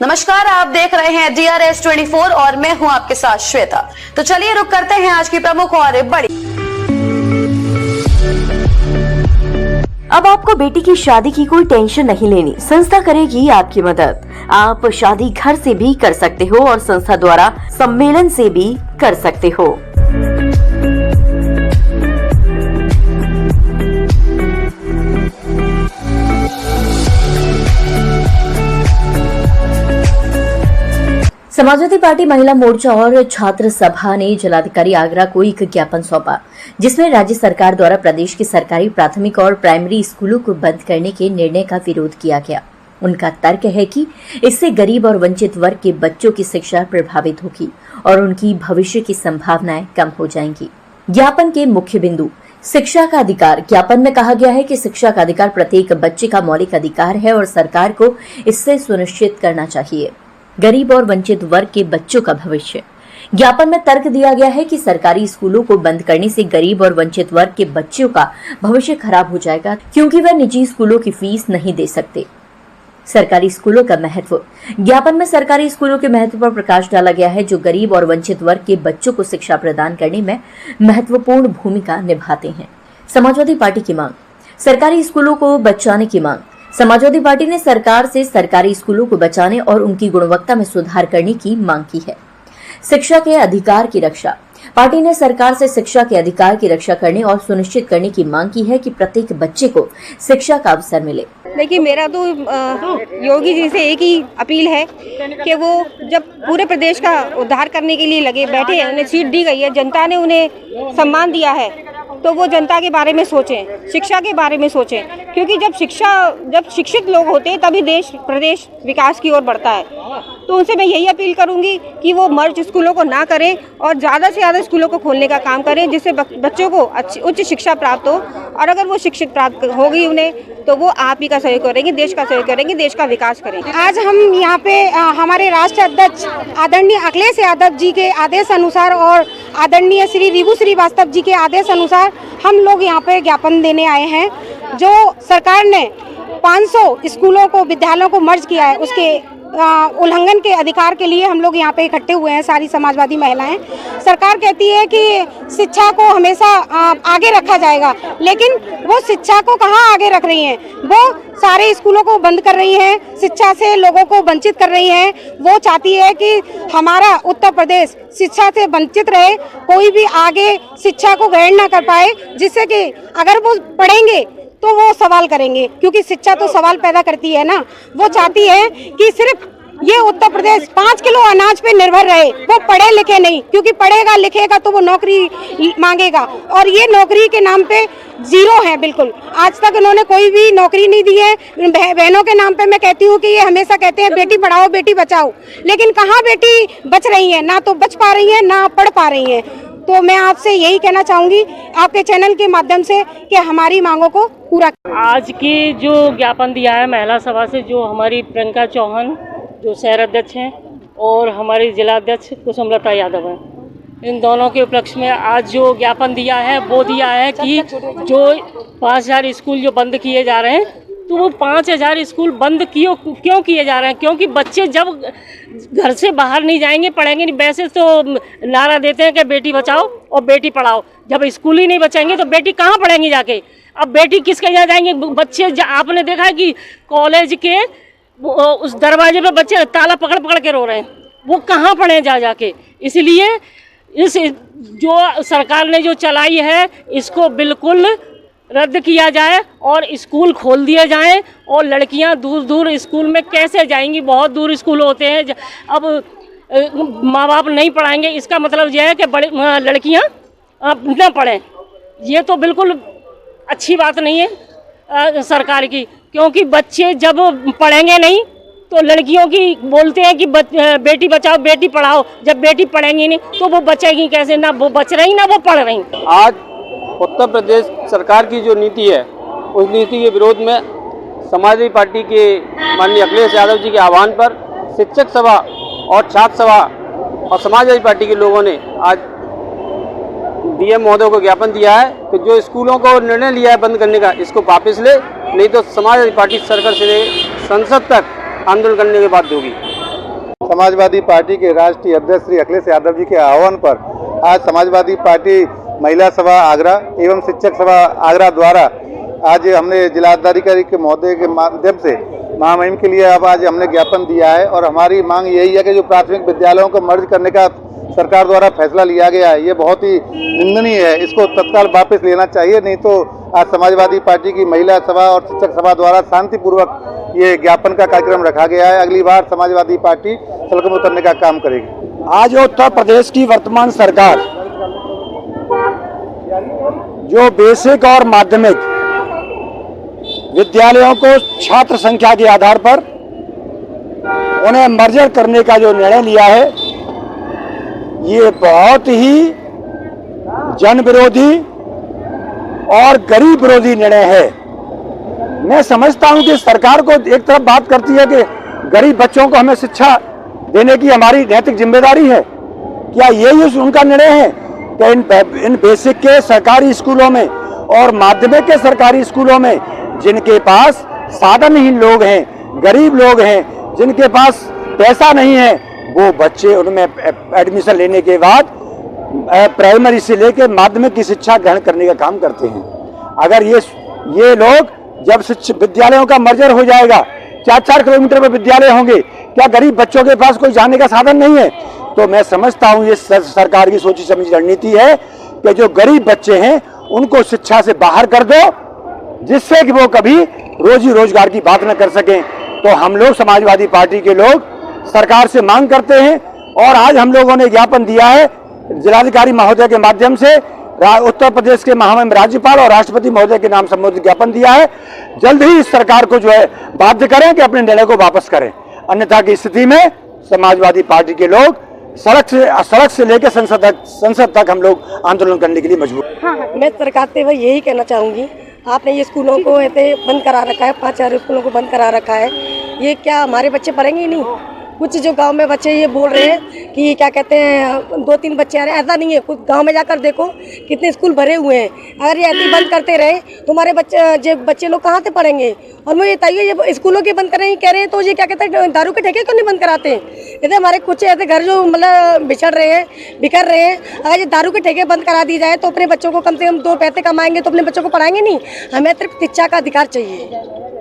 नमस्कार, आप देख रहे हैं DRS 24 और मैं हूं आपके साथ श्वेता। तो चलिए रुक करते हैं आज की प्रमुख और बड़ी। अब आपको बेटी की शादी की कोई टेंशन नहीं लेनी। संस्था करेगी आपकी मदद। आप शादी घर से भी कर सकते हो और संस्था द्वारा सम्मेलन से भी कर सकते हो। समाजवादी पार्टी महिला मोर्चा और छात्र सभा ने जिलाधिकारी आगरा को एक ज्ञापन सौंपा, जिसमें राज्य सरकार द्वारा प्रदेश के सरकारी प्राथमिक और प्राइमरी स्कूलों को बंद करने के निर्णय का विरोध किया गया। उनका तर्क है कि इससे गरीब और वंचित वर्ग के बच्चों की शिक्षा प्रभावित होगी और उनकी भविष्य की संभावनाएं कम हो जाएंगी। ज्ञापन के मुख्य बिंदु: शिक्षा का अधिकार। ज्ञापन में कहा गया है कि शिक्षा का अधिकार प्रत्येक बच्चे का मौलिक अधिकार है और सरकार को इससे सुनिश्चित करना चाहिए गरीब और वंचित वर्ग के बच्चों का भविष्य। ज्ञापन में तर्क दिया गया है कि सरकारी स्कूलों को बंद करने से गरीब और वंचित वर्ग के बच्चों का भविष्य खराब हो जाएगा, क्योंकि वह निजी स्कूलों की फीस नहीं दे सकते। सरकारी स्कूलों का महत्व। ज्ञापन में सरकारी स्कूलों के महत्व पर प्रकाश डाला गया है, जो गरीब और वंचित वर्ग के बच्चों को शिक्षा प्रदान करने में महत्वपूर्ण भूमिका निभाते हैं। समाजवादी पार्टी की मांग। सरकारी स्कूलों को बचाने की मांग। समाजवादी पार्टी ने सरकार से सरकारी स्कूलों को बचाने और उनकी गुणवत्ता में सुधार करने की मांग की है। शिक्षा के अधिकार की रक्षा। पार्टी ने सरकार से शिक्षा के अधिकार की रक्षा करने और सुनिश्चित करने की मांग की है कि प्रत्येक बच्चे को शिक्षा का अवसर मिले। देखिए, मेरा तो योगी जी से एक ही अपील है कि वो जब पूरे प्रदेश का उद्धार करने के लिए लगे बैठे हैं, उन्हें सीट दी गई है, जनता ने उन्हें सम्मान दिया है, तो वो जनता के बारे में सोचें, शिक्षा के बारे में सोचें, क्योंकि जब शिक्षित लोग होते हैं तभी प्रदेश विकास की ओर बढ़ता है। तो उनसे मैं यही अपील करूंगी कि वो मर्ज स्कूलों को ना करें और ज़्यादा से ज़्यादा स्कूलों को खोलने का काम करें, जिससे बच्चों को उच्च शिक्षा प्राप्त हो। और अगर वो शिक्षित प्राप्त होगी उन्हें, तो वो आप ही का सहयोग करेंगे, देश का सहयोग करेंगे, देश का विकास करेंगे। आज हम यहाँ पे हमारे राष्ट्रीय अध्यक्ष आदरणीय अखिलेश यादव जी के आदेश अनुसार और आदरणीय श्री रिभु श्रीवास्तव जी के आदेश अनुसार हम लोग यहाँ पे ज्ञापन देने आए हैं। जो सरकार ने 500 स्कूलों को, विद्यालयों को मर्ज किया है, उसके उल्लंघन के अधिकार के लिए हम लोग यहाँ पे इकट्ठे हुए हैं, सारी समाजवादी महिलाएं। सरकार कहती है कि शिक्षा को हमेशा आगे रखा जाएगा, लेकिन वो शिक्षा को कहाँ आगे रख रही हैं? वो सारे स्कूलों को बंद कर रही हैं, शिक्षा से लोगों को वंचित कर रही हैं। वो चाहती है कि हमारा उत्तर प्रदेश शिक्षा से वंचित रहे, कोई भी आगे शिक्षा को ग्रहण ना कर पाए, जिससे कि अगर वो पढ़ेंगे तो वो सवाल करेंगे, क्योंकि शिक्षा तो सवाल पैदा करती है ना। वो चाहती है कि सिर्फ ये उत्तर प्रदेश 5 किलो अनाज पे निर्भर रहे, वो पढ़े लिखे नहीं, क्योंकि पढ़ेगा लिखेगा तो वो नौकरी मांगेगा, और ये नौकरी के नाम पे जीरो है बिल्कुल। आज तक इन्होंने कोई भी नौकरी नहीं दी है। बहनों के नाम पे मैं कहती हूँ कि ये हमेशा कहते हैं बेटी पढ़ाओ बेटी बचाओ, लेकिन कहाँ बेटी बच रही है? ना तो बच पा रही है, ना पढ़ पा रही है। तो मैं आपसे यही कहना चाहूंगी आपके चैनल के माध्यम से कि हमारी मांगों को पूरा। आज की जो ज्ञापन दिया है महिला सभा से, जो हमारी प्रियंका चौहान जो शहर अध्यक्ष हैं और हमारी जिला अध्यक्ष कुसुमलता यादव हैं, इन दोनों के उपलक्ष्य में आज जो ज्ञापन दिया है वो दिया है कि जो 5000 स्कूल जो बंद किए जा रहे हैं, तो वो 5000 स्कूल बंद क्यों किए जा रहे हैं? क्योंकि बच्चे जब घर से बाहर नहीं जाएंगे, पढ़ेंगे नहीं। वैसे तो नारा देते हैं कि बेटी बचाओ और बेटी पढ़ाओ, जब स्कूल ही नहीं बचाएंगे तो बेटी कहाँ पढ़ेंगी जाके? अब बेटी किसके यहाँ जाएंगे? बच्चे आपने देखा है कि कॉलेज के उस दरवाजे पे बच्चे ताला पकड़ पकड़ के रो रहे हैं, वो कहाँ पढ़े जाके? इसलिए इस जो सरकार ने जो चलाई है, इसको बिल्कुल रद्द किया जाए और स्कूल खोल दिए जाएं। और लड़कियां दूर दूर स्कूल में कैसे जाएंगी? बहुत दूर स्कूल होते हैं। अब माँ बाप नहीं पढ़ाएंगे, इसका मतलब यह है कि बड़ी लड़कियां न पढ़ें। ये तो बिल्कुल अच्छी बात नहीं है सरकार की, क्योंकि बच्चे जब पढ़ेंगे नहीं तो लड़कियों की बोलते हैं कि बेटी बचाओ बेटी पढ़ाओ। जब बेटी पढ़ेंगी नहीं तो वो बचेगी कैसे? ना वो बच रही ना वो पढ़ रही। आज उत्तर प्रदेश सरकार की जो नीति है, उस नीति के विरोध में समाजवादी पार्टी के माननीय अखिलेश यादव जी के आह्वान पर शिक्षक सभा और छात्र सभा और समाजवादी पार्टी के लोगों ने आज डीएम महोदय को ज्ञापन दिया है कि जो स्कूलों को निर्णय लिया है बंद करने का, इसको वापस ले, नहीं तो समाजवादी पार्टी सरकार से संसद तक आंदोलन करने के बाध्य होगी। समाजवादी पार्टी के राष्ट्रीय अध्यक्ष श्री अखिलेश यादव जी के आह्वान पर आज समाजवादी पार्टी महिला सभा आगरा एवं शिक्षक सभा आगरा द्वारा आज हमने जिलाधिकारी के महोदय के माध्यम से महामहिम के लिए अब आज हमने ज्ञापन दिया है। और हमारी मांग यही है कि जो प्राथमिक विद्यालयों को मर्ज करने का सरकार द्वारा फैसला लिया गया है, ये बहुत ही निंदनीय है। इसको तत्काल वापस लेना चाहिए, नहीं तो आज समाजवादी पार्टी की महिला सभा और शिक्षक सभा द्वारा शांतिपूर्वक ये ज्ञापन का कार्यक्रम रखा गया है। अगली बार समाजवादी पार्टी सड़कों में उतरने का काम करेगी। आज उत्तर प्रदेश की वर्तमान सरकार जो बेसिक और माध्यमिक विद्यालयों को छात्र संख्या के आधार पर उन्हें मर्जर करने का जो निर्णय लिया है, ये बहुत ही जन विरोधी और गरीब विरोधी निर्णय है। मैं समझता हूं कि सरकार को एक तरफ बात करती है कि गरीब बच्चों को हमें शिक्षा देने की हमारी नैतिक जिम्मेदारी है। क्या यही उनका निर्णय है कि इन बेसिक के सरकारी स्कूलों में और माध्यमिक के सरकारी स्कूलों में जिनके पास साधनहीन लोग हैं, गरीब लोग हैं, जिनके पास पैसा नहीं है, वो बच्चे उनमें एडमिशन लेने के बाद प्राइमरी से लेकर माध्यमिक की शिक्षा ग्रहण करने का काम करते हैं। अगर ये लोग जब विद्यालयों का मर्जर हो जाएगा, 4-4 किलोमीटर में विद्यालय होंगे, क्या गरीब बच्चों के पास कोई जाने का साधन नहीं है? तो मैं समझता हूँ ये सरकार की सोची समझी रणनीति है कि जो गरीब बच्चे हैं उनको शिक्षा से बाहर कर दो, जिससे कि वो कभी रोजी रोजगार की बात न कर सकें। तो हम लोग समाजवादी पार्टी के लोग सरकार से मांग करते हैं और आज हम लोगों ने ज्ञापन दिया है जिलाधिकारी महोदय के माध्यम से, उत्तर प्रदेश के महामहिम राज्यपाल और राष्ट्रपति महोदय के नाम संबोधित ज्ञापन दिया है। जल्द ही इस सरकार को जो है बाध्य करें कि अपने निर्णय को वापस करें, अन्यथा की स्थिति में समाजवादी पार्टी के लोग सड़क से लेकर संसद तक हम लोग आंदोलन करने के लिए मजबूर। हाँ, मैं सरकार से वही यही कहना चाहूँगी, आपने ये स्कूलों को ऐसे बंद करा रखा है, 5-4 स्कूलों को बंद करा रखा है, ये क्या हमारे बच्चे पढ़ेंगे ही नहीं? कुछ जो गांव में बच्चे ये बोल रहे हैं कि क्या कहते हैं 2-3 बच्चे आ रहे हैं, ऐसा नहीं है। कुछ गांव में जाकर देखो कितने स्कूल भरे हुए हैं। अगर ये ऐसे बंद करते रहे तो हमारे बच्चे लोग कहाँ से पढ़ेंगे? और मुझे बताइए ये स्कूलों के बंद करें कह रहे हैं तो ये क्या कहते हैं दारू के ठेके क्यों नहीं बंद कराते? जैसे हमारे कुछ ऐसे घर जो मतलब बिखर रहे हैं, अगर ये दारू के ठेके बंद करा दी जाए तो अपने बच्चों को कम से कम 2 पैसे कमाएंगे तो अपने बच्चों को पढ़ाएंगे नहीं। हमें सिर्फ शिक्षा का अधिकार चाहिए।